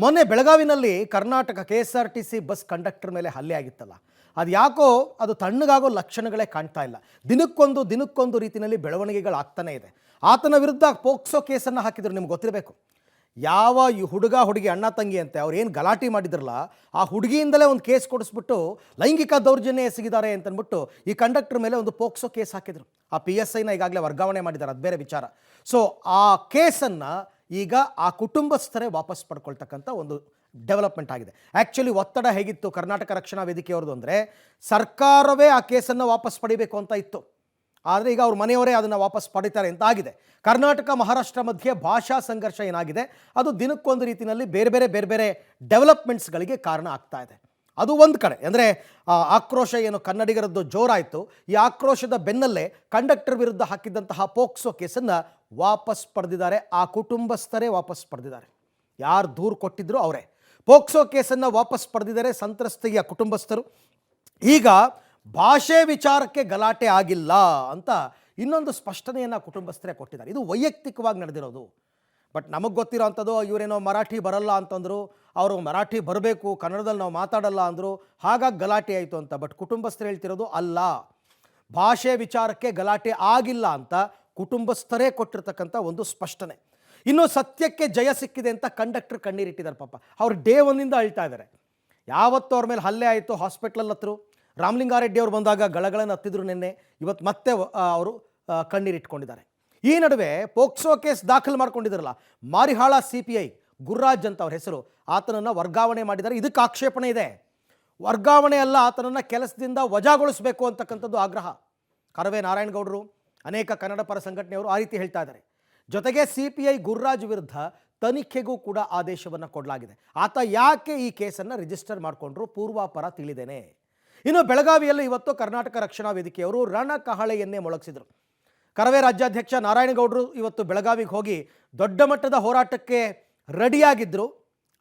ಮೊನ್ನೆ ಬೆಳಗಾವಿನಲ್ಲಿ Karnataka KSRTC bus conductor ಮೇಲೆ ಹಲ್ಲೆ ಆಗಿತ್ತಲ್ಲ, ಅದು ಯಾಕೋ ಅದು ತಣ್ಣಗಾಗೋ ಲಕ್ಷಣಗಳೇ ಕಾಣ್ತಾ ಇಲ್ಲ. ದಿನಕ್ಕೊಂದು ರೀತಿಯಲ್ಲಿ ಬೆಳವಣಿಗೆಗಳಾಗ್ತಾನೆ ಇದೆ. ಆತನ ವಿರುದ್ಧ ಪೋಕ್ಸೋ ಕೇಸನ್ನು ಹಾಕಿದ್ರು. ನಿಮ್ಗೆ ಗೊತ್ತಿರಬೇಕು, ಯಾವ ಈ ಹುಡುಗ ಹುಡುಗಿ ಅಣ್ಣ ತಂಗಿ ಅಂತೆ ಅವ್ರು ಏನು ಗಲಾಟೆ ಮಾಡಿದ್ರಲ್ಲ, ಆ ಹುಡುಗಿಯಿಂದಲೇ ಒಂದು ಕೇಸ್ ಕೊಡಿಸ್ಬಿಟ್ಟು ಲೈಂಗಿಕ ದೌರ್ಜನ್ಯ ಎಸಗಿದ್ದಾರೆ ಅಂತಂದ್ಬಿಟ್ಟು ಈ ಕಂಡಕ್ಟರ್ ಮೇಲೆ ಒಂದು ಪೋಕ್ಸೋ ಕೇಸ್ ಹಾಕಿದ್ರು. ಆ PSIನ ಈಗಾಗಲೇ ವರ್ಗಾವಣೆ ಮಾಡಿದ್ದಾರೆ, ಅದು ಬೇರೆ ವಿಚಾರ. ಸೊ ಆ ಕೇಸನ್ನು ಈಗ ಆ ಕುಟುಂಬಸ್ಥರೇ ವಾಪಸ್ ಪಡ್ಕೊಳ್ತಕ್ಕಂಥ ಒಂದು ಡೆವಲಪ್ಮೆಂಟ್ ಆಗಿದೆ. ಆ್ಯಕ್ಚುಲಿ ಒತ್ತಡ ಹೇಗಿತ್ತು ಕರ್ನಾಟಕ ರಕ್ಷಣಾ ವೇದಿಕೆಯವ್ರದ್ದು ಅಂದರೆ, ಸರ್ಕಾರವೇ ಆ ಕೇಸನ್ನು ವಾಪಸ್ ಪಡಿಬೇಕು ಅಂತ ಇತ್ತು. ಆದರೆ ಈಗ ಅವ್ರ ಮನೆಯವರೇ ಅದನ್ನು ವಾಪಸ್ ಪಡಿತಾರೆ ಅಂತ ಆಗಿದೆ. ಕರ್ನಾಟಕ ಮಹಾರಾಷ್ಟ್ರ ಮಧ್ಯೆ ಭಾಷಾ ಸಂಘರ್ಷ ಏನಾಗಿದೆ, ಅದು ದಿನಕ್ಕೊಂದು ರೀತಿಯಲ್ಲಿ ಬೇರೆ ಬೇರೆ ಡೆವಲಪ್ಮೆಂಟ್ಸ್ಗಳಿಗೆ ಕಾರಣ ಆಗ್ತಾ ಇದೆ. ಅದು ಒಂದು ಕಡೆ ಅಂದರೆ ಆಕ್ರೋಶ ಏನು ಕನ್ನಡಿಗರದ್ದು ಜೋರಾಯಿತು. ಈ ಆಕ್ರೋಶದ ಬೆನ್ನಲ್ಲೇ ಕಂಡಕ್ಟರ್ ವಿರುದ್ಧ ಹಾಕಿದ್ದಂತಹ ಪೋಕ್ಸೋ ಕೇಸನ್ನು ವಾಪಸ್ ಪಡೆದಿದ್ದಾರೆ. ಆ ಕುಟುಂಬಸ್ಥರೇ ವಾಪಸ್ ಪಡೆದಿದ್ದಾರೆ. ಯಾರು ದೂರು ಕೊಟ್ಟಿದ್ರು ಅವರೇ ಪೋಕ್ಸೋ ಕೇಸನ್ನು ವಾಪಸ್ ಪಡೆದಿದ್ದಾರೆ ಸಂತ್ರಸ್ತೆಯ ಕುಟುಂಬಸ್ಥರು. ಈಗ ಭಾಷೆ ವಿಚಾರಕ್ಕೆ ಗಲಾಟೆ ಆಗಿಲ್ಲ ಅಂತ ಇನ್ನೊಂದು ಸ್ಪಷ್ಟನೆಯನ್ನು ಕುಟುಂಬಸ್ಥರೇ ಕೊಟ್ಟಿದ್ದಾರೆ. ಇದು ವೈಯಕ್ತಿಕವಾಗಿ ನಡೆದಿರೋದು. ಬಟ್ ನಮಗೆ ಗೊತ್ತಿರೋ ಅಂಥದ್ದು, ಇವರೇನೋ ಮರಾಠಿ ಬರಲ್ಲ ಅಂತಂದರು, ಅವರು ಮರಾಠಿ ಬರಬೇಕು, ಕನ್ನಡದಲ್ಲಿ ನಾವು ಮಾತಾಡಲ್ಲ ಅಂದರು, ಹಾಗಾಗಿ ಗಲಾಟೆ ಆಯಿತು ಅಂತ. ಬಟ್ ಕುಟುಂಬಸ್ಥರು ಹೇಳ್ತಿರೋದು ಅಲ್ಲ, ಭಾಷೆ ವಿಚಾರಕ್ಕೆ ಗಲಾಟೆ ಆಗಿಲ್ಲ ಅಂತ ಕುಟುಂಬಸ್ಥರೇ ಕೊಟ್ಟಿರ್ತಕ್ಕಂಥ ಒಂದು ಸ್ಪಷ್ಟನೆ. ಇನ್ನು ಸತ್ಯಕ್ಕೆ ಜಯ ಸಿಕ್ಕಿದೆ ಅಂತ ಕಂಡಕ್ಟರ್ ಕಣ್ಣೀರಿಟ್ಟಿದ್ದಾರೆ. ಪಾಪ ಅವ್ರು ಡೇ ಒನ್ನಿಂದ ಅಳ್ತಾ ಇದ್ದಾರೆ. ಯಾವತ್ತೂ ಅವ್ರ ಮೇಲೆ ಹಲ್ಲೆ ಆಯಿತು ಹಾಸ್ಪಿಟ್ಲಲ್ಲಿ ಹತ್ರ, ರಾಮಲಿಂಗಾರೆಡ್ಡಿ ಅವರು ಬಂದಾಗ ಗಳಗಳನ್ನು ಹತ್ತಿದ್ರು ನಿನ್ನೆ, ಇವತ್ತು ಮತ್ತೆ ಅವರು ಕಣ್ಣೀರಿಟ್ಕೊಂಡಿದ್ದಾರೆ. ಈ ನಡುವೆ ಪೋಕ್ಸೋ ಕೇಸ್ ದಾಖಲು ಮಾಡ್ಕೊಂಡಿದ್ದಾರಲ್ಲ ಮಾರಿಹಾಳ CPI ಗುರ್ರಾಜ್ ಅಂತ ಅವ್ರ ಹೆಸರು, ಆತನನ್ನು ವರ್ಗಾವಣೆ ಮಾಡಿದ್ದಾರೆ. ಇದಕ್ಕೆ ಆಕ್ಷೇಪಣೆ ಇದೆ. ವರ್ಗಾವಣೆ ಅಲ್ಲ, ಆತನನ್ನು ಕೆಲಸದಿಂದ ವಜಾಗೊಳಿಸಬೇಕು ಅಂತಕ್ಕಂಥದ್ದು ಆಗ್ರಹ. ಕರವೇ ನಾರಾಯಣಗೌಡರು, ಅನೇಕ ಕನ್ನಡ ಪರ ಸಂಘಟನೆಯವರು ಆ ರೀತಿ ಹೇಳ್ತಾ ಇದ್ದಾರೆ. ಜೊತೆಗೆ CPI ಗುರ್ರಾಜ್ ವಿರುದ್ಧ ತನಿಖೆಗೂ ಕೂಡ ಆದೇಶವನ್ನು ಕೊಡಲಾಗಿದೆ. ಆತ ಯಾಕೆ ಈ ಕೇಸನ್ನು ರಿಜಿಸ್ಟರ್ ಮಾಡಿಕೊಂಡ್ರು ಪೂರ್ವಾಪರ ತಿಳಿದೇನೆ. ಇನ್ನು ಬೆಳಗಾವಿಯಲ್ಲಿ ಇವತ್ತು ಕರ್ನಾಟಕ ರಕ್ಷಣಾ ವೇದಿಕೆಯವರು ರಣಕಹಳೆಯನ್ನೇ ಮೊಳಗಿಸಿದರು. ಕರವೇ ರಾಜ್ಯಾಧ್ಯಕ್ಷ ನಾರಾಯಣಗೌಡರು ಇವತ್ತು ಬೆಳಗಾವಿಗೆ ಹೋಗಿ ದೊಡ್ಡ ಮಟ್ಟದ ಹೋರಾಟಕ್ಕೆ ರೆಡಿಯಾಗಿದ್ದರು.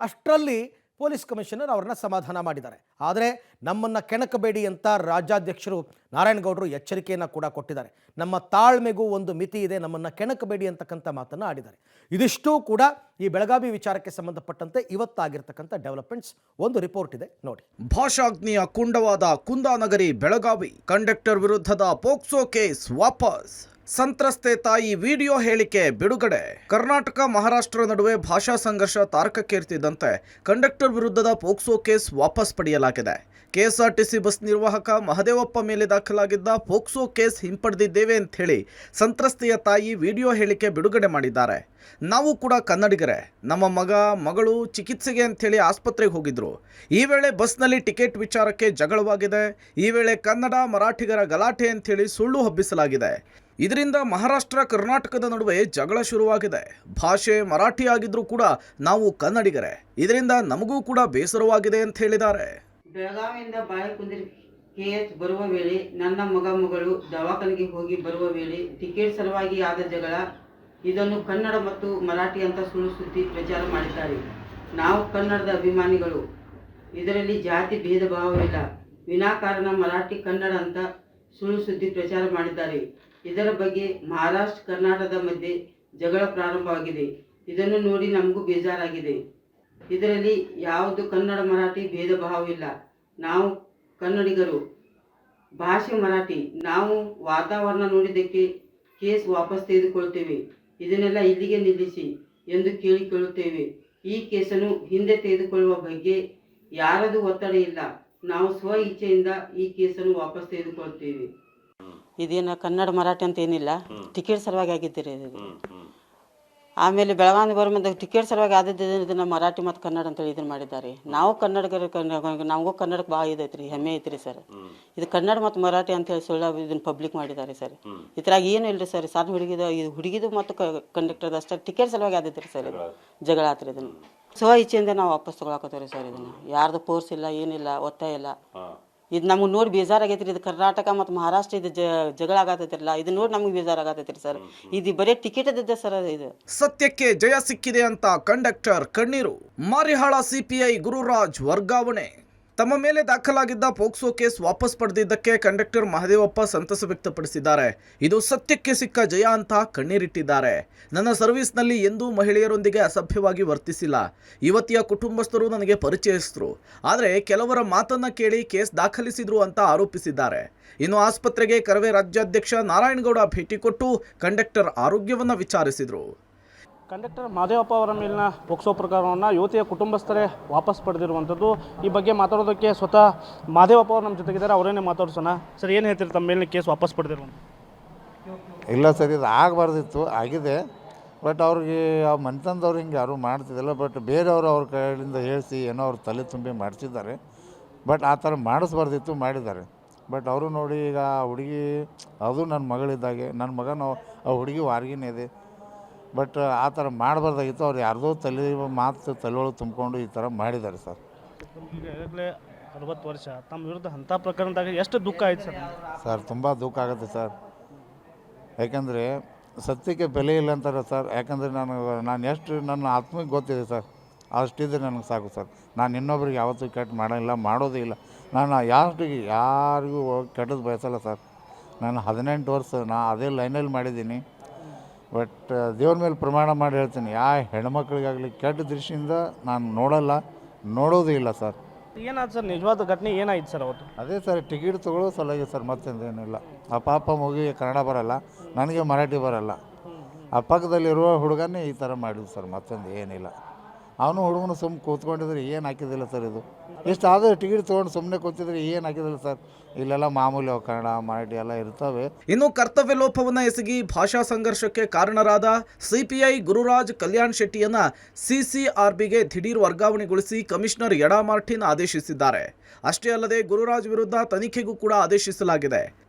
ಅಷ್ಟರಲ್ಲಿ ಪೊಲೀಸ್ ಕಮಿಷನರ್ ಅವ್ರನ್ನ ಸಮಾಧಾನ ಮಾಡಿದ್ದಾರೆ. ಆದರೆ ನಮ್ಮನ್ನು ಕೆಣಕಬೇಡಿ ಅಂತ ರಾಜ್ಯಾಧ್ಯಕ್ಷರು ನಾರಾಯಣಗೌಡರು ಎಚ್ಚರಿಕೆಯನ್ನು ಕೂಡ ಕೊಟ್ಟಿದ್ದಾರೆ. ನಮ್ಮ ತಾಳ್ಮೆಗೂ ಒಂದು ಮಿತಿ ಇದೆ, ನಮ್ಮನ್ನು ಕೆಣಕಬೇಡಿ ಅಂತಕ್ಕಂಥ ಮಾತನ್ನು ಆಡಿದ್ದಾರೆ. ಇದಿಷ್ಟೂ ಕೂಡ ಈ ಬೆಳಗಾವಿ ವಿಚಾರಕ್ಕೆ ಸಂಬಂಧಪಟ್ಟಂತೆ ಇವತ್ತಾಗಿರ್ತಕ್ಕಂಥ ಡೆವಲಪ್ಮೆಂಟ್ಸ್. ಒಂದು ರಿಪೋರ್ಟ್ ಇದೆ ನೋಡಿ. ಭಾಷಾಗ್ನಿಯ ಕುಂಡವಾದ ಕುಂದಾನಗರಿ ಬೆಳಗಾವಿ, ಕಂಡಕ್ಟರ್ ವಿರುದ್ಧದ ಪೋಕ್ಸೋ ಕೇಸ್ ವಾಪಸ್, ಸಂತ್ರಸ್ತೆ ತಾಯಿ ವಿಡಿಯೋ ಹೇಳಿಕೆ ಬಿಡುಗಡೆ. ಕರ್ನಾಟಕ ಮಹಾರಾಷ್ಟ್ರ ನಡುವೆ ಭಾಷಾ ಸಂಘರ್ಷ ತಾರಕಕ್ಕೇರ್ತಿದ್ದಂತೆ ಕಂಡಕ್ಟರ್ ವಿರುದ್ಧದ ಪೋಕ್ಸೋ ಕೇಸ್ ವಾಪಸ್ ಪಡೆಯಲಾಗಿದೆ. KSRTC ಬಸ್ ನಿರ್ವಾಹಕ ಮಹದೇವಪ್ಪ ಮೇಲೆ ದಾಖಲಾಗಿದ್ದ ಪೋಕ್ಸೋ ಕೇಸ್ ಹಿಂಪಡೆದಿದ್ದೇವೆ ಅಂತ ಹೇಳಿ ಸಂತ್ರಸ್ತೆಯ ತಾಯಿ ವಿಡಿಯೋ ಹೇಳಿಕೆ ಬಿಡುಗಡೆ ಮಾಡಿದ್ದಾರೆ. ನಾವು ಕೂಡ ಕನ್ನಡಿಗರೇ, ನಮ್ಮ ಮಗಳು ಚಿಕಿತ್ಸೆಗೆ ಅಂಥೇಳಿ ಆಸ್ಪತ್ರೆಗೆ ಹೋಗಿದ್ರು. ಈ ವೇಳೆ ಬಸ್ನಲ್ಲಿ ಟಿಕೆಟ್ ವಿಚಾರಕ್ಕೆ ಜಗಳವಾಗಿದೆ. ಈ ವೇಳೆ ಕನ್ನಡ ಮರಾಠಿಗರ ಗಲಾಟೆ ಅಂಥೇಳಿ ಸುಳ್ಳು ಹಬ್ಬಿಸಲಾಗಿದೆ. ಇದರಿಂದ ಮಹಾರಾಷ್ಟ್ರ ಕರ್ನಾಟಕದ ನಡುವೆ ಜಗಳ ಶುರುವಾಗಿದೆ. ಭಾಷೆ ಮರಾಠಿ ಆಗಿದ್ರೂ ಕೂಡ ನಾವು ಕನ್ನಡಿಗರೇ, ಇದರಿಂದ ನಮಗೂ ಕೂಡ ಬೇಸರವಾಗಿದೆ ಅಂತ ಹೇಳಿದ್ದಾರೆ. ಬೆಳಗಾವಿಯಿಂದ ಬಾಳೆಕುಂದ್ರಿ KH ಬರುವ ವೇಳೆ ನನ್ನ ಮಗಳು ದವಾಖಾನೆಗೆ ಹೋಗಿ ಬರುವ ವೇಳೆ ಟಿಕೆಟ್ ಸಲುವಾಗಿ ಆದ ಜಗಳ. ಇದನ್ನು ಕನ್ನಡ ಮತ್ತು ಮರಾಠಿ ಅಂತ ಸುಳ್ಳು ಸುದ್ದಿ ಪ್ರಚಾರ ಮಾಡಿದ್ದಾರೆ. ನಾವು ಕನ್ನಡದ ಅಭಿಮಾನಿಗಳು, ಇದರಲ್ಲಿ ಜಾತಿ ಭೇದ ಭಾವವಿಲ್ಲ. ವಿನಾಕಾರಣ ಮರಾಠಿ ಕನ್ನಡ ಅಂತ ಸುಳ್ಳು ಸುದ್ದಿ ಪ್ರಚಾರ ಮಾಡಿದ್ದಾರೆ. ಇದರ ಬಗ್ಗೆ ಮಹಾರಾಷ್ಟ್ರ ಕರ್ನಾಟಕದ ಮಧ್ಯೆ ಜಗಳ ಪ್ರಾರಂಭವಾಗಿದೆ. ಇದನ್ನು ನೋಡಿ ನಮಗೂ ಬೇಜಾರಾಗಿದೆ. ಇದರಲ್ಲಿ ಯಾವುದು ಕನ್ನಡ ಮರಾಠಿ ಭೇದ ಭಾವವಿಲ್ಲ. ನಾವು ಕನ್ನಡಿಗರು, ಭಾಷೆ ಮರಾಠಿ. ನಾವು ವಾತಾವರಣ ನೋಡಿದ್ದಕ್ಕೆ ಕೇಸ್ ವಾಪಸ್ ತೆಗೆದುಕೊಳ್ತೇವೆ. ಇದನ್ನೆಲ್ಲ ಇಲ್ಲಿಗೆ ನಿಲ್ಲಿಸಿ ಎಂದು ಕೇಳಿಕೊಳ್ಳುತ್ತೇವೆ. ಈ ಕೇಸನ್ನು ಹಿಂದೆ ತೆಗೆದುಕೊಳ್ಳುವ ಬಗ್ಗೆ ಯಾರದು ಒತ್ತಡ ಇಲ್ಲ. ನಾವು ಸ್ವ ಇಚ್ಛೆಯಿಂದ ಈ ಕೇಸನ್ನು ವಾಪಸ್ ತೆಗೆದುಕೊಳ್ತೇವೆ. ಇದೇನು ಕನ್ನಡ ಮರಾಠಿ ಅಂತ ಏನಿಲ್ಲ, ಟಿಕೆಟ್ ಸಲುವಾಗಿ ಆಗಿದ್ದೀರಿ ಇದು. ಆಮೇಲೆ ಬೆಳಗಾವಿ ಬರೋ ಟಿಕೆಟ್ ಸಲುವಾಗಿ ಆದದ್ದು ಇದನ್ನು ಮರಾಠಿ ಮತ್ತು ಕನ್ನಡ ಅಂತೇಳಿ ಇದನ್ನು ಮಾಡಿದ್ದಾರೆ. ನಾವು ಕನ್ನಡಿಗರು, ನಮಗೂ ಕನ್ನಡಕ್ಕೆ ಭಾಳ ಇದೈತ್ರಿ, ಹೆಮ್ಮೆ ಐತ್ರಿ ಸರ್. ಇದು ಕನ್ನಡ ಮತ್ತು ಮರಾಠಿ ಅಂತೇಳಿ ಸುಳ್ಳು ಇದನ್ನು ಪಬ್ಲಿಕ್ ಮಾಡಿದ್ದಾರೆ ಸರ್. ಇದ್ರಾಗ ಏನು ಇಲ್ಲರಿ ಸರ್, ಸಣ್ಣ ಹುಡುಗಿದು ಮತ್ತು ಕಂಡಕ್ಟರ್ದು ಅಷ್ಟೇ ಟಿಕೆಟ್ ಸಲುವಾಗಿ ಆದೈತ್ರಿ ಸರ್. ಇದು ಜಗಳ ಆತ್ರಿ. ಇದನ್ನು ಸ್ವ ಇಚ್ಛೆಯಿಂದ ನಾವು ವಾಪಸ್ ತೊಗೊಳಕತ್ತೇವ್ರಿ ಸರ್. ಇದನ್ನು ಯಾರ್ದು ಫೋರ್ಸ್ ಇಲ್ಲ, ಏನಿಲ್ಲ, ಒತ್ತಾಯ ಇಲ್ಲ. ಇದು ನಮಗೆ ನೋಡಿ ಬೇಜಾರಾಗೈತ್ರಿ. ಇದು ಕರ್ನಾಟಕ ಮತ್ತು ಮಹಾರಾಷ್ಟ್ರ ಇದು ಜಗಳ ಆಗತ್ತೈತಿರಲ್ಲ, ಇದು ನೋಡಿ ನಮಗೆ ಬೇಜಾರಾಗತ್ತೈತ್ರಿ ಸರ್. ಇದು ಬರೀ ಟಿಕೆಟ್ ಇದ್ದಿದ್ದೆ ಸರ್. ಇದು ಸತ್ಯಕ್ಕೆ ಜಯ ಸಿಕ್ಕಿದೆ ಅಂತ ಕಂಡಕ್ಟರ್ ಕಣ್ಣೀರು. ಮಾರಿಹಾಳ CPI ಗುರುರಾಜ್ ವರ್ಗಾವಣೆ. ತಮ್ಮ ಮೇಲೆ ದಾಖಲಾಗಿದ್ದ ಪೋಕ್ಸೋ ಕೇಸ್ ವಾಪಸ್ ಪಡೆದಿದ್ದಕ್ಕೆ ಕಂಡಕ್ಟರ್ ಮಹದೇವಪ್ಪ ಸಂತಸ ವ್ಯಕ್ತಪಡಿಸಿದ್ದಾರೆ. ಇದು ಸತ್ಯಕ್ಕೆ ಸಿಕ್ಕ ಜಯ ಅಂತ ಕಣ್ಣೀರಿಟ್ಟಿದ್ದಾರೆ. ನನ್ನ ಸರ್ವಿಸ್ನಲ್ಲಿ ಎಂದೂ ಮಹಿಳೆಯರೊಂದಿಗೆ ಅಸಭ್ಯವಾಗಿ ವರ್ತಿಸಿಲ್ಲ. ಯುವತಿಯ ಕುಟುಂಬಸ್ಥರು ನನಗೆ ಪರಿಚಯಸ್ಥರು. ಆದರೆ ಕೆಲವರ ಮಾತನ್ನ ಕೇಳಿ ಕೇಸ್ ದಾಖಲಿಸಿದ್ರು ಅಂತ ಆರೋಪಿಸಿದ್ದಾರೆ. ಇನ್ನು ಆಸ್ಪತ್ರೆಗೆ ಕರವೇ ರಾಜ್ಯಾಧ್ಯಕ್ಷ ನಾರಾಯಣಗೌಡ ಭೇಟಿ ಕೊಟ್ಟು ಕಂಡಕ್ಟರ್ ಆರೋಗ್ಯವನ್ನ ವಿಚಾರಿಸಿದರು. ಕಂಡಕ್ಟರ್ ಮಹದೇವಪ್ಪ ಅವರ ಮೇಲಿನ ಪೋಕ್ಸೋ ಪ್ರಕರಣವನ್ನು ಯುವತಿಯ ಕುಟುಂಬಸ್ಥರೇ ವಾಪಸ್ ಪಡೆದಿರುವಂಥದ್ದು. ಈ ಬಗ್ಗೆ ಮಾತಾಡೋದಕ್ಕೆ ಸ್ವತಃ ಮಹದೇವಪ್ಪ ಅವರು ನಮ್ಮ ಜೊತೆಗಿದ್ದಾರೆ. ಅವರೇನೇ ಮಾತಾಡ್ಸೋಣ. ಸರ್, ಏನು ಹೇಳ್ತೀರಿ ತಮ್ಮ ಮೇಲಿನ ಕೇಸ್ ವಾಪಸ್ ಪಡೆದಿರುವಂಥ? ಇಲ್ಲ ಸರ್, ಇದು ಆಗಬಾರ್ದಿತ್ತು, ಆಗಿದೆ. ಬಟ್ ಅವ್ರಿಗೆ ಆ ಮನೆತನದವ್ರು ಹಿಂಗೆ ಯಾರೂ ಮಾಡ್ತಿದ್ದಿಲ್ಲ. ಬಟ್ ಬೇರೆಯವರು ಅವ್ರ ಕಡೆಯಿಂದ ಹೇಳಿಸಿ ಏನೋ ಅವ್ರ ತಲೆ ತುಂಬಿ ಮಾಡಿಸಿದ್ದಾರೆ. ಬಟ್ ಆ ಥರ ಮಾಡಿಸ್ಬಾರ್ದಿತ್ತು, ಮಾಡಿದ್ದಾರೆ. ಬಟ್ ಅವರು ನೋಡಿ, ಈಗ ಹುಡುಗಿ ಅದು ನನ್ನ ಮಗಳಿದ್ದಾಗೆ, ನನ್ನ ಮಗನೂ ಆ ಹುಡುಗಿ ವಾರ್ಗಿನೇ ಇದೆ. ಬಟ್ ಆ ಥರ ಮಾಡಬಾರ್ದಾಗಿತ್ತು. ಅವ್ರು ಯಾರ್ದೋ ಮಾತು ತಲೆಯೊಳಗೆ ತುಂಬಿಕೊಂಡು ಈ ಥರ ಮಾಡಿದ್ದಾರೆ ಸರ್. ಈಗ ಈಗಾಗಲೇ 60 ವರ್ಷ ತಮ್ಮ ವಿರುದ್ಧ ಅಂಥ ಪ್ರಕರಣದಾಗ ಎಷ್ಟು ದುಃಖ ಆಯ್ತು ಸರ್? ಸರ್, ತುಂಬ ದುಃಖ ಆಗುತ್ತೆ ಸರ್. ಯಾಕಂದರೆ ಸತ್ಯಕ್ಕೆ ಬೆಲೆ ಇಲ್ಲ ಅಂತಾರೆ ಸರ್. ಯಾಕಂದರೆ ನಾನು ಎಷ್ಟು ನನ್ನ ಆತ್ಮಕ್ಕೆ ಗೊತ್ತಿದೆ ಸರ್, ಅಷ್ಟಿದ್ರೆ ನನಗೆ ಸಾಕು ಸರ್. ನಾನು ಇನ್ನೊಬ್ರಿಗೆ ಯಾವತ್ತೂ ಕೆಟ್ಟ ಮಾಡೋಂಗಿಲ್ಲ, ಮಾಡೋದೇ ಇಲ್ಲ. ನಾನು ಯಾರಿಗೂ ಕೆಟ್ಟದ್ದು ಬಯಸಲ್ಲ ಸರ್. ನಾನು 18 ವರ್ಷ ಅದೇ ಲೈನಲ್ಲಿ ಮಾಡಿದ್ದೀನಿ. ಬಟ್ ದೇವ್ರ ಮೇಲೆ ಪ್ರಮಾಣ ಮಾಡಿ ಹೇಳ್ತೀನಿ, ಹೆಣ್ಮಕ್ಳಿಗಾಗಲಿ ಕೆಟ್ಟ ದೃಷ್ಟಿಯಿಂದ ನಾನು ನೋಡೋದು ಇಲ್ಲ ಸರ್. ಏನಾಯ್ತು ಸರ್? ನಿಜವಾದ ಘಟನೆ ಏನಾಯ್ತು ಸರ್ ಅವತ್ತು? ಅದೇ ಸರ್, ಟಿಕೆಟ್ ತೊಗೊಳ್ಳೋ ಸಲುವಾಗಿ ಸರ್, ಮತ್ತೇನಿಲ್ಲ. ಆ ಪಾಪ ಮಗುವಿಗೆ ಕನ್ನಡ ಬರೋಲ್ಲ, ನನಗೆ ಮರಾಠಿ ಬರೋಲ್ಲ. ಆ ಪಕ್ಕದಲ್ಲಿರುವ ಹುಡುಗನೇ ಈ ಥರ ಮಾಡಿದ್ದು ಸರ್, ಮತ್ತೊಂದು ಏನಿಲ್ಲ. ಅವನು ಹುಡುಗನು ಸುಮ್ಮನೆ ಕೂತ್ಕೊಂಡಿದ್ರೆ ಏನು ಹಾಕಿದ್ದಿಲ್ಲ ಸರ್. ಇದು ಇಷ್ಟು ಆದರೆ ಟಿಕೆಟ್ ತೊಗೊಂಡು ಸುಮ್ಮನೆ ಕೂತಿದ್ರೆ ಏನು ಹಾಕಿದಿಲ್ಲ ಸರ್. ಇಲ್ಲೆಲ್ಲ ಮಾಮೂಲಿ ಕನ್ನಡ ಮರಾಠಿ ಎಲ್ಲ ಇರ್ತವೆ. ಇನ್ನು ಕರ್ತವ್ಯ ಲೋಪವನ್ನು ಎಸಗಿ ಭಾಷಾ ಸಂಘರ್ಷಕ್ಕೆ ಕಾರಣರಾದ ಸಿಪಿಐ ಗುರುರಾಜ್ ಕಲ್ಯಾಣ್ ಶೆಟ್ಟಿಯನ್ನ ಸಿಸಿಆರ್ಬಿಗೆ ದಿಢೀರ್ ವರ್ಗಾವಣೆಗೊಳಿಸಿ ಕಮಿಷನರ್ ಯಡಾ ಮಾರ್ಟಿನ್ ಆದೇಶಿಸಿದ್ದಾರೆ. ಅಷ್ಟೇ ಅಲ್ಲದೆ ಗುರುರಾಜ್ ವಿರುದ್ಧ ತನಿಖೆಗೂ ಕೂಡ ಆದೇಶಿಸಲಾಗಿದೆ.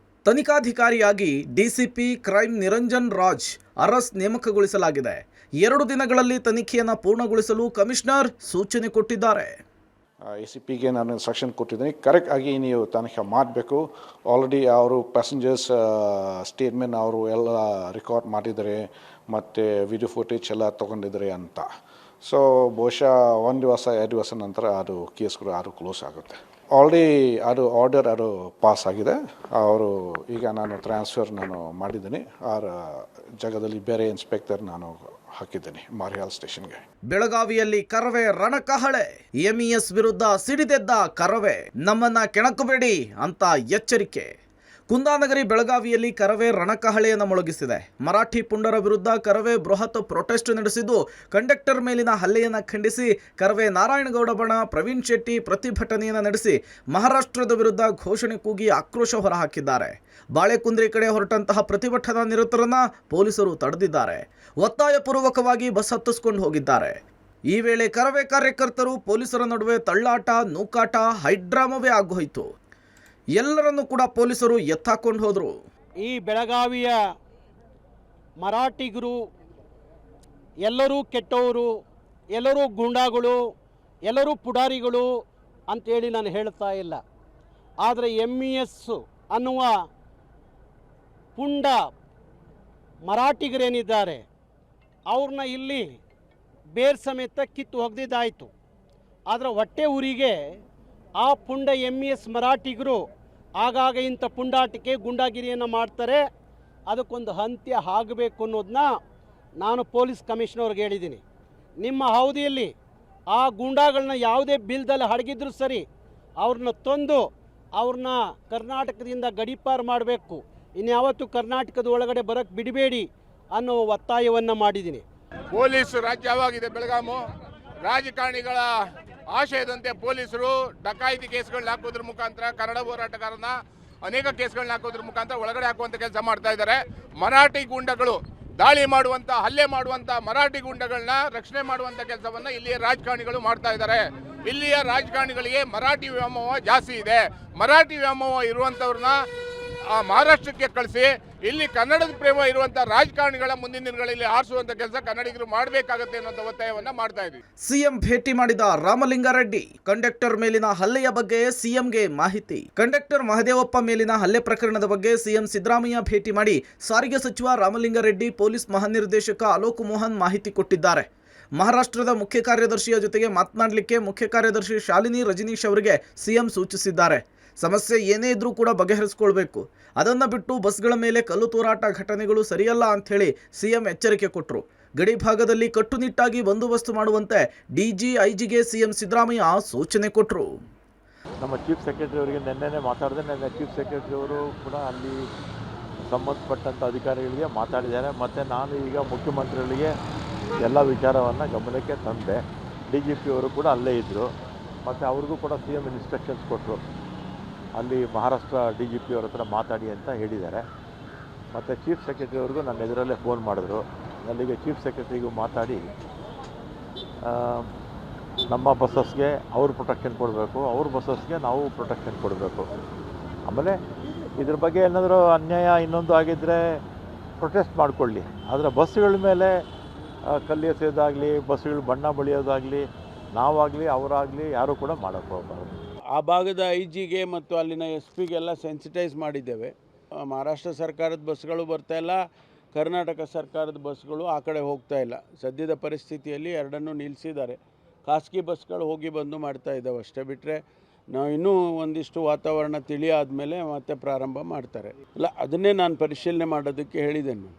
ತನಿಖಾಧಿಕಾರಿಯಾಗಿ ಡಿಸಿಪಿ ಕ್ರೈಮ್ ನಿರಂಜನ್ ರಾಜ್ ಅರಸ್ ನೇಮಕಗೊಳಿಸಲಾಗಿದೆ. 2 ದಿನಗಳಲ್ಲಿ ತನಿಖೆಯನ್ನು ಪೂರ್ಣಗೊಳಿಸಲು ಕಮಿಷನರ್ ಸೂಚನೆ ಕೊಟ್ಟಿದ್ದಾರೆ. ACPಗೆ ನಾನು ಇನ್ಸ್ಟ್ರಕ್ಷನ್ ಕೊಟ್ಟಿದ್ದೀನಿ, ಕರೆಕ್ಟ್ ಆಗಿ ನೀವು ತನಿಖೆ ಮಾಡಬೇಕು. ಆಲ್ರೆಡಿ ಅವರು ಪ್ಯಾಸೆಂಜರ್ಸ್ ಸ್ಟೇಟ್ಮೆಂಟ್ ಅವರು ಎಲ್ಲ ರೆಕಾರ್ಡ್ ಮಾಡಿದ್ದಾರೆ ಮತ್ತು ವಿಡಿಯೋ ಫುಟೇಜ್ ಎಲ್ಲ ತೊಗೊಂಡಿದ್ದಾರೆ ಅಂತ. ಸೊ ಬಹುಶಃ 1 ದಿವಸ 2 ದಿವಸ ನಂತರ ಅದು ಕೇಸ್ಗಳು ಅದು ಕ್ಲೋಸ್ ಆಗುತ್ತೆ. ಆಲ್ರೆಡಿ ಅದು ಆರ್ಡರ್ ಅದು ಪಾಸ್ ಆಗಿದೆ. ಅವರು ಈಗ ನಾನು ಟ್ರಾನ್ಸ್ಫರ್ ಮಾಡಿದ್ದೀನಿ. ಆ ಜಾಗದಲ್ಲಿ ಬೇರೆ ಇನ್ಸ್ಪೆಕ್ಟರ್ ನಾನು ಹಾಕಿದ್ದೀನಿ ಮಾರಿಯಾಲ್ ಸ್ಟೇಷನ್ಗೆ. ಬೆಳಗಾವಿಯಲ್ಲಿ ಕರವೇ ರಣಕಹಳೆ. ಎಂಇಎಸ್ ವಿರುದ್ಧ ಸಿಡಿದೆದ್ದ ಕರವೇ, ನಮ್ಮನ್ನ ಕೆಣಕಬೇಡಿ ಅಂತ ಎಚ್ಚರಿಕೆ. ಕುಂದಾನಗರಿ ಬೆಳಗಾವಿಯಲ್ಲಿ ಕರವೇ ರಣಕಹಳೆಯನ್ನು ಮೊಳಗಿಸಿದೆ. ಮರಾಠಿ ಪುಂಡರ ವಿರುದ್ಧ ಕರವೇ ಬೃಹತ್ ಪ್ರೊಟೆಸ್ಟ್ ನಡೆಸಿದ್ದು, ಕಂಡಕ್ಟರ್ ಮೇಲಿನ ಹಲ್ಲೆಯನ್ನು ಖಂಡಿಸಿ ಕರವೇ ನಾರಾಯಣಗೌಡ ಬಣ ಪ್ರವೀಣ್ ಶೆಟ್ಟಿ ಪ್ರತಿಭಟನೆಯನ್ನು ನಡೆಸಿ ಮಹಾರಾಷ್ಟ್ರದ ವಿರುದ್ಧ ಘೋಷಣೆ ಕೂಗಿ ಆಕ್ರೋಶ ಹೊರಹಾಕಿದ್ದಾರೆ. ಬಾಳೆಕುಂದ್ರಿ ಕಡೆ ಹೊರಟಂತಹ ಪ್ರತಿಭಟನಾ ನಿರತರನ್ನ ಪೊಲೀಸರು ತಡೆದಿದ್ದಾರೆ. ಒತ್ತಾಯಪೂರ್ವಕವಾಗಿ ಬಸ್ ಹತ್ತಿಸ್ಕೊಂಡು ಹೋಗಿದ್ದಾರೆ. ಈ ವೇಳೆ ಕರವೇ ಕಾರ್ಯಕರ್ತರು ಪೊಲೀಸರ ನಡುವೆ ತಳ್ಳಾಟ, ನೂಕಾಟ, ಹೈಡ್ರಾಮವೇ ಆಗೋಯಿತು. ಎಲ್ಲರನ್ನೂ ಕೂಡ ಪೊಲೀಸರು ಎತ್ತಾಕೊಂಡು ಹೋದರು. ಈ ಬೆಳಗಾವಿಯ ಮರಾಠಿಗರು ಎಲ್ಲರೂ ಕೆಟ್ಟವರು, ಎಲ್ಲರೂ ಗೂಂಡಾಗಳು, ಎಲ್ಲರೂ ಪುಡಾರಿಗಳು ಅಂತೇಳಿ ನಾನು ಹೇಳ್ತಾ ಇಲ್ಲ. ಆದರೆ MES ಅನ್ನುವ ಪುಂಡ ಮರಾಠಿಗರೇನಿದ್ದಾರೆ ಅವ್ರನ್ನ ಇಲ್ಲಿ ಬೇರ್ ಸಮೇತ ಕಿತ್ತು ಒಗೆದಿದ್ದಾಯಿತು. ಆದರೆ ಹೊಟ್ಟೆ ಊರಿಗೆ ಆ ಪುಂಡ MES ಮರಾಠಿಗರು ಆಗಾಗ ಇಂಥ ಪುಂಡಾಟಿಕೆ ಗುಂಡಾಗಿರಿಯನ್ನು ಮಾಡ್ತಾರೆ. ಅದಕ್ಕೊಂದು ಅಂತ್ಯ ಆಗಬೇಕು ಅನ್ನೋದನ್ನ ನಾನು ಪೊಲೀಸ್ ಕಮಿಷನರ್ಗೆ ಹೇಳಿದ್ದೀನಿ. ನಿಮ್ಮ ಅವಧಿಯಲ್ಲಿ ಆ ಗೂಂಡಾಗಳನ್ನ ಯಾವುದೇ ಬಿಲ್ದಲ್ಲಿ ಹಡಗಿದ್ರು ಸರಿ, ಅವ್ರನ್ನ ತಂದು ಅವ್ರನ್ನ ಕರ್ನಾಟಕದಿಂದ ಗಡೀಪಾರು ಮಾಡಬೇಕು. ಇನ್ಯಾವತ್ತೂ ಕರ್ನಾಟಕದ ಒಳಗಡೆ ಬರೋಕ್ಕೆ ಬಿಡಬೇಡಿ ಅನ್ನೋ ಒತ್ತಾಯವನ್ನು ಮಾಡಿದ್ದೀನಿ. ಪೊಲೀಸ್ ರಾಜ್ಯವಾಗಿದೆ ಬೆಳಗಾವಿ. ರಾಜಕಾರಣಿಗಳ ಆಶಯದಂತೆ ಪೊಲೀಸರು ಡಕಾಯಿತಿ ಕೇಸ್ಗಳನ್ನ ಹಾಕೋದ್ರ ಮುಖಾಂತರ ಕನ್ನಡ ಹೋರಾಟಗಾರನ ಅನೇಕ ಕೇಸ್ಗಳನ್ನ ಹಾಕೋದ್ರ ಮುಖಾಂತರ ಒಳಗಡೆ ಹಾಕುವಂಥ ಕೆಲಸ ಮಾಡ್ತಾ ಇದ್ದಾರೆ. ಮರಾಠಿ ಗೂಂಡಗಳು ದಾಳಿ ಮಾಡುವಂಥ, ಹಲ್ಲೆ ಮಾಡುವಂಥ ಮರಾಠಿ ಗೂಂಡಗಳನ್ನ ರಕ್ಷಣೆ ಮಾಡುವಂಥ ಕೆಲಸವನ್ನು ಇಲ್ಲಿಯ ರಾಜಕಾರಣಿಗಳು ಮಾಡ್ತಾ ಇದ್ದಾರೆ. ಇಲ್ಲಿಯ ರಾಜಕಾರಣಿಗಳಿಗೆ ಮರಾಠಿ ವ್ಯಾಮೋಹ ಜಾಸ್ತಿ ಇದೆ. ಮರಾಠಿ ವ್ಯಾಮೋಹ ಇರುವಂಥವ್ರನ್ನ ಮಹಾರಾಷ್ಟ್ರಕ್ಕೆ ಕಳಿಸಿ ಇಲ್ಲಿ ಕನ್ನಡದ ಪ್ರೇಮ ಇರುವಂಥ ರಾಜಕಾರಣಿಗಳ ಮುಂದಿನ ದಿನಗಳಲ್ಲಿ ಆರಿಸುವಂಥ ಕೆಲಸ ಕನ್ನಡಿಗರು ಮಾಡಬೇಕಾಗುತ್ತೆ ಅನ್ನೋ ಒತ್ತಾಯವನ್ನು ಮಾಡ್ತಾ ಇದ್ದೀವಿ. ಸಿಎಂ ಭೇಟಿ ಮಾಡಿದ ರಾಮಲಿಂಗಾರೆಡ್ಡಿ. ಕಂಡಕ್ಟರ್ ಮೇಲಿನ ಹಲ್ಲೆಯ ಬಗ್ಗೆ ಸಿಎಂಗೆ ಮಾಹಿತಿ. ಕಂಡಕ್ಟರ್ ಮಹದೇವಪ್ಪ ಮೇಲಿನ ಹಲ್ಲೆ ಪ್ರಕರಣದ ಬಗ್ಗೆ ಸಿಎಂ ಸಿದ್ದರಾಮಯ್ಯ ಭೇಟಿ ಮಾಡಿ ಸಾರಿಗೆ ಸಚಿವ ರಾಮಲಿಂಗಾರೆಡ್ಡಿ, ಪೊಲೀಸ್ ಮಹಾನಿರ್ದೇಶಕ ಅಲೋಕ್ ಮೋಹನ್ ಮಾಹಿತಿ ಕೊಟ್ಟಿದ್ದಾರೆ. ಮಹಾರಾಷ್ಟ್ರದ ಮುಖ್ಯ ಕಾರ್ಯದರ್ಶಿಯ ಜೊತೆಗೆ ಮಾತನಾಡಲಿಕ್ಕೆ ಮುಖ್ಯ ಕಾರ್ಯದರ್ಶಿ ಶಾಲಿನಿ ರಜನೀಶ್ ಅವರಿಗೆ ಸಿಎಂ ಸೂಚಿಸಿದ್ದಾರೆ. ಸಮಸ್ಯೆ ಏನೇ ಇದ್ರೂ ಕೂಡ ಬಗೆಹರಿಸಿಕೊಳ್ಬೇಕು, ಅದನ್ನು ಬಿಟ್ಟು ಬಸ್ಗಳ ಮೇಲೆ ಕಲ್ಲು ತೂರಾಟ ಘಟನೆಗಳು ಸರಿಯಲ್ಲ ಅಂಥೇಳಿ ಸಿಎಂ ಎಚ್ಚರಿಕೆ ಕೊಟ್ಟರು. ಗಡಿ ಭಾಗದಲ್ಲಿ ಕಟ್ಟುನಿಟ್ಟಾಗಿ ಬಂದೋಬಸ್ತ್ ಮಾಡುವಂತೆ ಡಿಜಿ ಐಜಿಗೆ ಸಿಎಂ ಸಿದ್ದರಾಮಯ್ಯ ಸೂಚನೆ ಕೊಟ್ಟರು. ನಮ್ಮ ಚೀಫ್ ಸೆಕ್ರೆಟರಿ ಅವರಿಗೆ ನಿನ್ನೆ ಮಾತಾಡಿದೆ. ನಿನ್ನೆ ಚೀಫ್ ಸೆಕ್ರೆಟರಿ ಅವರು ಕೂಡ ಅಲ್ಲಿ ಸಂಬಂಧಪಟ್ಟಂಥ ಅಧಿಕಾರಿಗಳಿಗೆ ಮಾತಾಡಿದ್ದಾರೆ. ಮತ್ತು ನಾನು ಈಗ ಮುಖ್ಯಮಂತ್ರಿಗಳಿಗೆ ಎಲ್ಲ ವಿಚಾರವನ್ನು ಗಮನಕ್ಕೆ ತಂದೆ. DGP ಅವರು ಕೂಡ ಅಲ್ಲೇ ಇದ್ದರು. ಮತ್ತು ಅವ್ರಿಗೂ ಕೂಡ CM ಇನ್ಸ್ಟ್ರಕ್ಷನ್ಸ್ ಕೊಟ್ಟರು, ಅಲ್ಲಿ ಮಹಾರಾಷ್ಟ್ರ DGP ಅವ್ರ ಹತ್ರ ಮಾತಾಡಿ ಅಂತ ಹೇಳಿದ್ದಾರೆ. ಮತ್ತು ಚೀಫ್ ಸೆಕ್ರೆಟರಿ ಅವ್ರಿಗೂ ನನ್ನ ಎದುರಲ್ಲೇ ಫೋನ್ ಮಾಡಿದ್ರು. ಅಲ್ಲಿಗೆ ಚೀಫ್ ಸೆಕ್ರೆಟರಿಗೂ ಮಾತಾಡಿ ನಮ್ಮ ಬಸ್ಸಸ್ಗೆ ಅವರು ಪ್ರೊಟೆಕ್ಷನ್ ಕೊಡಬೇಕು, ಅವ್ರ ಬಸ್ಸಸ್ಗೆ ನಾವು ಪ್ರೊಟೆಕ್ಷನ್ ಕೊಡಬೇಕು. ಆಮೇಲೆ ಇದ್ರ ಬಗ್ಗೆ ಏನಾದರೂ ಅನ್ಯಾಯ ಇನ್ನೊಂದು ಆಗಿದ್ದರೆ ಪ್ರೊಟೆಸ್ಟ್ ಮಾಡಿಕೊಳ್ಳಿ, ಆದರೆ ಬಸ್ಸುಗಳ ಮೇಲೆ ಕಲ್ಲು ಎಸೆಯೋದಾಗಲಿ, ಬಸ್ಸುಗಳು ಬಣ್ಣ ಬಳಿಯೋದಾಗಲಿ ನಾವಾಗಲಿ ಅವರಾಗಲಿ ಯಾರೂ ಕೂಡ ಮಾಡೋಕ್ಕೆ ಹೋಗಬಾರ್ದು. ಆ ಭಾಗದ IG ಗೆ ಮತ್ತು ಅಲ್ಲಿನ SP ಗೆಲ್ಲ ಸೆನ್ಸಿಟೈಸ್ ಮಾಡಿದ್ದೇವೆ. ಮಹಾರಾಷ್ಟ್ರ ಸರ್ಕಾರದ ಬಸ್ಗಳು ಬರ್ತಾ ಇಲ್ಲ, ಕರ್ನಾಟಕ ಸರ್ಕಾರದ ಬಸ್ಗಳು ಆ ಕಡೆ ಹೋಗ್ತಾ ಇಲ್ಲ. ಸದ್ಯದ ಪರಿಸ್ಥಿತಿಯಲ್ಲಿ ಎರಡನ್ನೂ ನಿಲ್ಲಿಸಿದ್ದಾರೆ. ಖಾಸಗಿ ಬಸ್ಗಳು ಹೋಗಿ ಬಂದು ಮಾಡ್ತಾ ಇದ್ದಾವೆ ಅಷ್ಟೇ. ಬಿಟ್ಟರೆ ನಾವು ಇನ್ನೂ ಒಂದಿಷ್ಟು ವಾತಾವರಣ ತಿಳಿಯಾದಮೇಲೆ ಮತ್ತೆ ಪ್ರಾರಂಭ ಮಾಡ್ತಾರೆ. ಇಲ್ಲ, ಅದನ್ನೇ ನಾನು ಪರಿಶೀಲನೆ ಮಾಡೋದಕ್ಕೆ ಹೇಳಿದ್ದೇನೆ.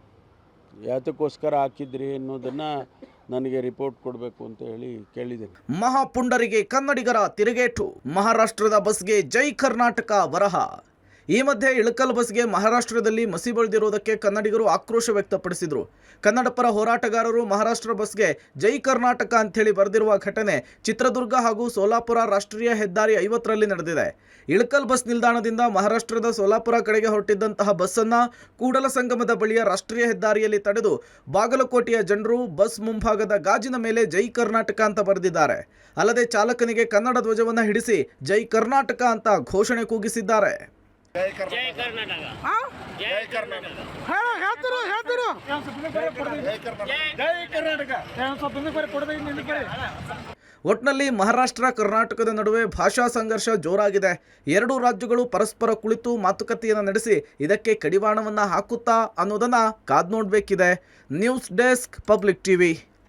ಯಾತಕ್ಕೋಸ್ಕರ ಹಾಕಿದ್ರಿ ಅನ್ನೋದನ್ನು ನನಗೆ ರಿಪೋರ್ಟ್ ಕೊಡಬೇಕು ಅಂತ ಹೇಳಿ ಕೇಳಿದ್ದೇನೆ. ಮಹಾಪುಂಡರಿಗೆ ಕನ್ನಡಿಗರ ತಿರುಗೇಟು, ಮಹಾರಾಷ್ಟ್ರದ ಬಸ್ಗೆ ಜೈ ಕರ್ನಾಟಕ ಬರಹ. ಈ ಮಧ್ಯೆ ಇಳಕಲ್ ಬಸ್ಗೆ ಮಹಾರಾಷ್ಟ್ರದಲ್ಲಿ ಮಸಿ ಬಳಿದಿರುವುದಕ್ಕೆ ಕನ್ನಡಿಗರು ಆಕ್ರೋಶ ವ್ಯಕ್ತಪಡಿಸಿದರು. ಕನ್ನಡ ಪರ ಹೋರಾಟಗಾರರು ಮಹಾರಾಷ್ಟ್ರ ಬಸ್ಗೆ ಜೈ ಕರ್ನಾಟಕ ಅಂಥೇಳಿ ಬರೆದಿರುವ ಘಟನೆ ಚಿತ್ರದುರ್ಗ ಹಾಗೂ ಸೋಲಾಪುರ ರಾಷ್ಟ್ರೀಯ ಹೆದ್ದಾರಿ 50ರಲ್ಲಿ ನಡೆದಿದೆ. ಇಳಕಲ್ ಬಸ್ ನಿಲ್ದಾಣದಿಂದ ಮಹಾರಾಷ್ಟ್ರದ ಸೋಲಾಪುರ ಕಡೆಗೆ ಹೊರಟಿದ್ದಂತಹ ಬಸ್ಸನ್ನು ಕೂಡಲ ಸಂಗಮದ ಬಳಿಯ ರಾಷ್ಟ್ರೀಯ ಹೆದ್ದಾರಿಯಲ್ಲಿ ತಡೆದು ಬಾಗಲಕೋಟೆಯ ಜನರು ಬಸ್ ಮುಂಭಾಗದ ಗಾಜಿನ ಮೇಲೆ ಜೈ ಕರ್ನಾಟಕ ಅಂತ ಬರೆದಿದ್ದಾರೆ. ಅಲ್ಲದೆ ಚಾಲಕನಿಗೆ ಕನ್ನಡ ಧ್ವಜವನ್ನು ಹಿಡಿಸಿ ಜೈ ಕರ್ನಾಟಕ ಅಂತ ಘೋಷಣೆ ಕೂಗಿಸಿದ್ದಾರೆ. ಒಟ್ನಲ್ಲಿ ಮಹಾರಾಷ್ಟ್ರ ಕರ್ನಾಟಕದ ನಡುವೆ ಭಾಷಾ ಸಂಘರ್ಷ ಜೋರಾಗಿದೆ. ಎರಡೂ ರಾಜ್ಯಗಳು ಪರಸ್ಪರ ಕುಳಿತು ಮಾತುಕತೆಯನ್ನು ನಡೆಸಿ ಇದಕ್ಕೆ ಕಡಿವಾಣವನ್ನು ಹಾಕುತ್ತಾ ಅನ್ನೋದನ್ನ ಕಾದ್ ನೋಡಬೇಕಿದೆ. News desk, public TV.